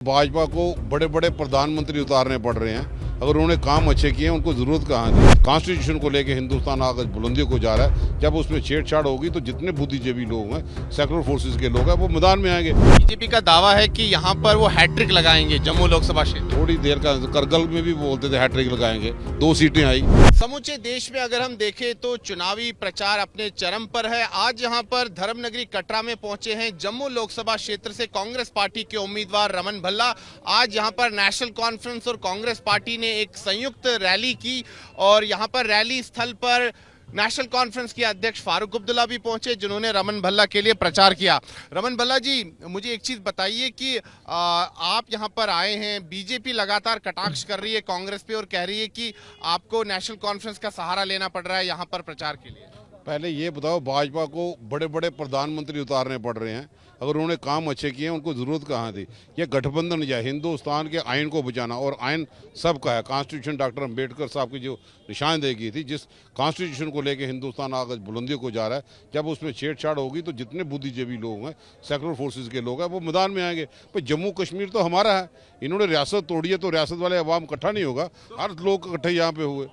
भाजपा को बड़े बड़े प्रधानमंत्री उतारने पड़ रहे हैं। अगर उन्होंने काम अच्छे किए हैं उनको जरूरत कहाँ थी। कॉन्स्टिट्यूशन को लेके हिंदुस्तान आगे बुलंदियों को जा रहा है। जब उसमें छेड़छाड़ होगी तो जितने बुद्धिजीवी लोग हैं, सेकुलर फोर्सेस के लोग हैं, वो मैदान में आएंगे। बीजेपी का दावा है कि यहाँ पर वो हैट्रिक लगाएंगे जम्मू लोकसभा क्षेत्र। थोड़ी देर का करगिल में भी बोलते थे हैट्रिक लगाएंगे, 2 सीटें आई। समूचे देश में अगर हम देखें तो चुनावी प्रचार अपने चरम पर है। आज यहाँ पर धर्मनगरी कटरा में पहुंचे हैं जम्मू लोकसभा क्षेत्र से कांग्रेस पार्टी के उम्मीदवार रमन भल्ला। आज यहाँ पर नेशनल कॉन्फ्रेंस और कांग्रेस पार्टी ने एक संयुक्त रैली की और यहाँ पर रैली स्थल पर नेशनल कॉन्फ्रेंस के अध्यक्ष फारूक अब्दुल्ला भी पहुंचे, जिन्होंने रमन भल्ला के लिए प्रचार किया। रमन भल्ला जी, मुझे एक चीज बताइए कि आप यहां पर आए हैं, बीजेपी लगातार कटाक्ष कर रही है कांग्रेस पे और कह रही है कि आपको नेशनल कॉन्फ्रेंस का सहारा लेना पड़ रहा है यहां पर प्रचार के लिए। पहले ये बताओ, भाजपा को बड़े बड़े प्रधानमंत्री उतारने पड़ रहे हैं। अगर उन्होंने काम अच्छे किए हैं उनको ज़रूरत कहाँ थी। ये गठबंधन या हिंदुस्तान के आइन को बचाना, और आइन सबका है। कॉन्स्टिट्यूशन डॉक्टर अम्बेडकर साहब की जो निशानदेही थी, जिस कॉन्स्टिट्यूशन को लेके हिंदुस्तान आगे बुलंदियों को जा रहा है, जब उसमें छेड़छाड़ होगी तो जितने बुद्धिजीवी लोग हैं, सेकुलर फोर्सेस के लोग हैं, वो मैदान में आएंगे। पर जम्मू कश्मीर तो हमारा है। इन्होंने रियासत तोड़ी है तो रियासत वाले अवाम इकट्ठा नहीं होगा, हर लोग इकट्ठे यहाँ पे हुए।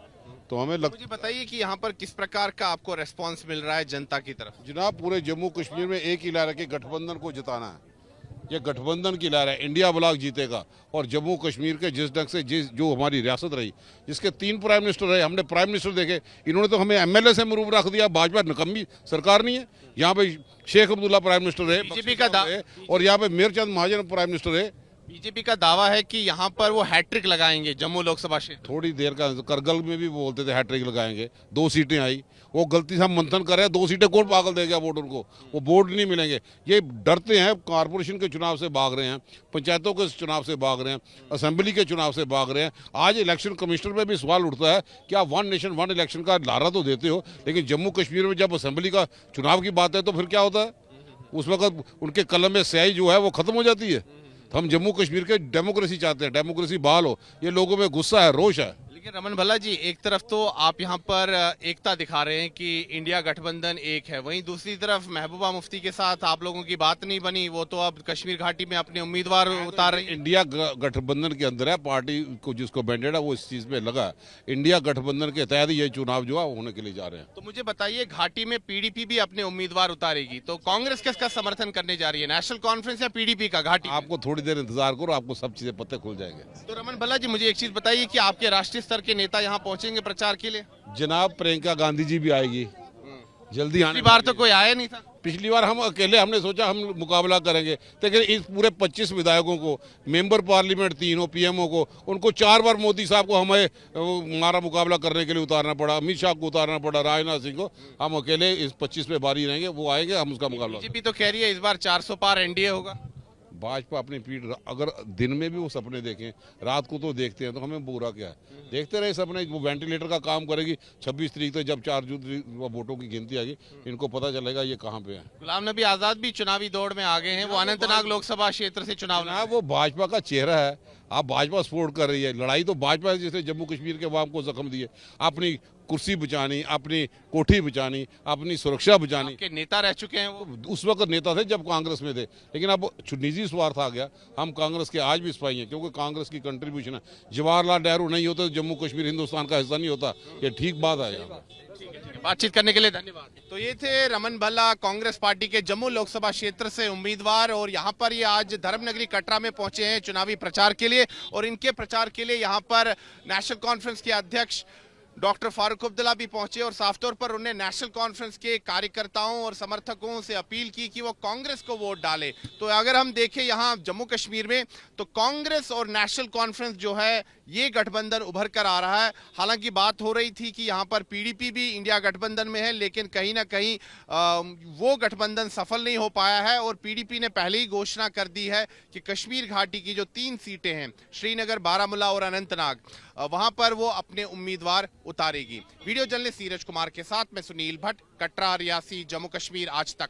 तो हमें मुझे बताइए कि यहाँ पर किस प्रकार का आपको रेस्पॉन्स मिल रहा है जनता की तरफ। जनाब, पूरे जम्मू कश्मीर में एक ही लहर है कि गठबंधन को जिताना है। ये गठबंधन की लहर है, इंडिया ब्लॉक जीतेगा। और जम्मू कश्मीर के जिस ढंग से जो हमारी रियासत रही, जिसके 3 प्राइम मिनिस्टर रहे, हमने प्राइम मिनिस्टर देखे, इन्होंने तो हमें एमएलए से मरूब रख दिया। भाजपा निकम्मी सरकार नहीं है। यहाँ पे शेख अब्दुल्ला प्राइम मिनिस्टर रहे, बीजेपी का और यहाँ पे मेरचंद महाजन प्राइम मिनिस्टर रहे। बीजेपी का दावा है कि यहाँ पर वो हैट्रिक लगाएंगे जम्मू लोकसभा क्षेत्र। थोड़ी देर का करगिल में भी बोलते थे हैट्रिक लगाएंगे, 2 सीटें आई। वो गलती से हम मंथन कर रहे हैं, 2 सीटें कौन पागल देगा वोट उनको। वो वोट नहीं मिलेंगे। ये डरते हैं, कारपोरेशन के चुनाव से भाग रहे हैं, पंचायतों के चुनाव से भाग रहे हैं, असेंबली के चुनाव से भाग रहे हैं। आज इलेक्शन कमिश्नर में भी सवाल उठता है कि आप 1 नेशन 1 इलेक्शन का नारा तो देते हो, लेकिन जम्मू कश्मीर में जब असेंबली का चुनाव की बात है तो फिर क्या होता है। उस वक्त उनके कलम में स्याही जो है वो खत्म हो जाती है। तो हम जम्मू कश्मीर के डेमोक्रेसी चाहते हैं, डेमोक्रेसी बहाल हो। ये लोगों में गुस्सा है, रोष है। लेकिन रमन भल्ला जी, एक तरफ तो आप यहाँ पर एकता दिखा रहे हैं कि इंडिया गठबंधन एक है, वहीं दूसरी तरफ महबूबा मुफ्ती के साथ आप लोगों की बात नहीं बनी। वो तो अब कश्मीर घाटी में अपने उम्मीदवार उतार रही है। इंडिया गठबंधन के अंदर है, पार्टी को जिसको मैंडेट है वो इस चीज में लगा है। इंडिया गठबंधन के तहत ये चुनाव जो है होने के लिए जा रहे हैं। तो मुझे बताइए, घाटी में पीडीपी भी अपने उम्मीदवार उतारेगी, तो कांग्रेस किसका समर्थन करने जा रही है, नेशनल कॉन्फ्रेंस या पीडीपी का घाटी? आपको थोड़ी देर इंतजार करो, आपको सब चीजें पत्ते खुल जाएंगे। तो रमन भल्ला जी, मुझे एक चीज बताइए कि आपके राष्ट्रीय स्तर के नेता यहाँ पहुंचेंगे प्रचार के लिए? जनाब, प्रियंका गांधी जी भी आएगी जल्दी। पिछली बार तो कोई आया नहीं था। पिछली बार हम अकेले, हमने सोचा हम मुकाबला करेंगे, लेकिन इस पूरे 25 विधायकों को, मेंबर पार्लियामेंट 3 पीएमओ को, उनको 4 बार मोदी साहब को हमें हमारा मुकाबला करने के लिए उतारना पड़ा। अमित शाह को उतारना पड़ा, राजनाथ सिंह को। हम अकेले इस 25 में बारी रहेंगे, वो आएंगे, हम उसका मुकाबला। बीजेपी तो कह रही है इस बार 400 पार एनडीए होगा। भाजपा अपनी पीठ, अगर दिन में भी वो सपने देखें, रात को तो देखते हैं, तो हमें बुरा क्या है। देखते रहे सपने। वो वेंटिलेटर का काम करेगी 26 तारीख तक, जब 4 जून वोटों की गिनती आएगी, इनको पता चलेगा ये कहाँ पे है। गुलाम नबी आजाद भी चुनावी दौड़ में आ गए हैं, वो अनंतनाग लोकसभा क्षेत्र से चुनाव लड़ा। वो भाजपा का चेहरा है। आप भाजपा सपोर्ट कर रही है, लड़ाई तो भाजपा है जिसने जम्मू कश्मीर के अवाम को जख्म दिए। अपनी कुर्सी बचानी, अपनी कोठी बचानी, अपनी सुरक्षा बचानी। के नेता रह चुके हैं वो। उस वक्त नेता थे जब कांग्रेस में थे, लेकिन अब निजी स्वार्थ आ गया। हम कांग्रेस के आज भी सिपाही हैं, क्योंकि कांग्रेस की कंट्रीब्यूशन है। जवाहरलाल नेहरू नहीं होते तो जम्मू कश्मीर हिंदुस्तान का हिस्सा नहीं होता। ये ठीक बात है। बातचीत करने के लिए धन्यवाद। तो ये थे रमन भल्ला, कांग्रेस पार्टी के जम्मू लोकसभा क्षेत्र से उम्मीदवार, और यहाँ पर ये आज धर्मनगरी कटरा में पहुंचे हैं चुनावी प्रचार के लिए। और इनके प्रचार के लिए यहाँ पर नेशनल कॉन्फ्रेंस के अध्यक्ष डॉक्टर फारूक अब्दुल्ला भी पहुंचे और साफ तौर पर उन्हें नेशनल कॉन्फ्रेंस के कार्यकर्ताओं और समर्थकों से अपील की कि वो कांग्रेस को वोट डालें। तो अगर हम देखें यहाँ जम्मू कश्मीर में, तो कांग्रेस और नेशनल कॉन्फ्रेंस जो है ये गठबंधन उभर कर आ रहा है। हालांकि बात हो रही थी कि यहाँ पर पीडीपी भी इंडिया गठबंधन में है, लेकिन कहीं ना कहीं वो गठबंधन सफल नहीं हो पाया है। और पीडीपी ने पहले ही घोषणा कर दी है कि कश्मीर घाटी की जो 3 सीटें हैं, श्रीनगर, बारामूला और अनंतनाग, वहां पर वो अपने उम्मीदवार उतारेगी। वीडियो जर्नलिस्ट नीरज कुमार के साथ मैं सुनील भट्ट, कटरा, रियासी, जम्मू कश्मीर आज तक।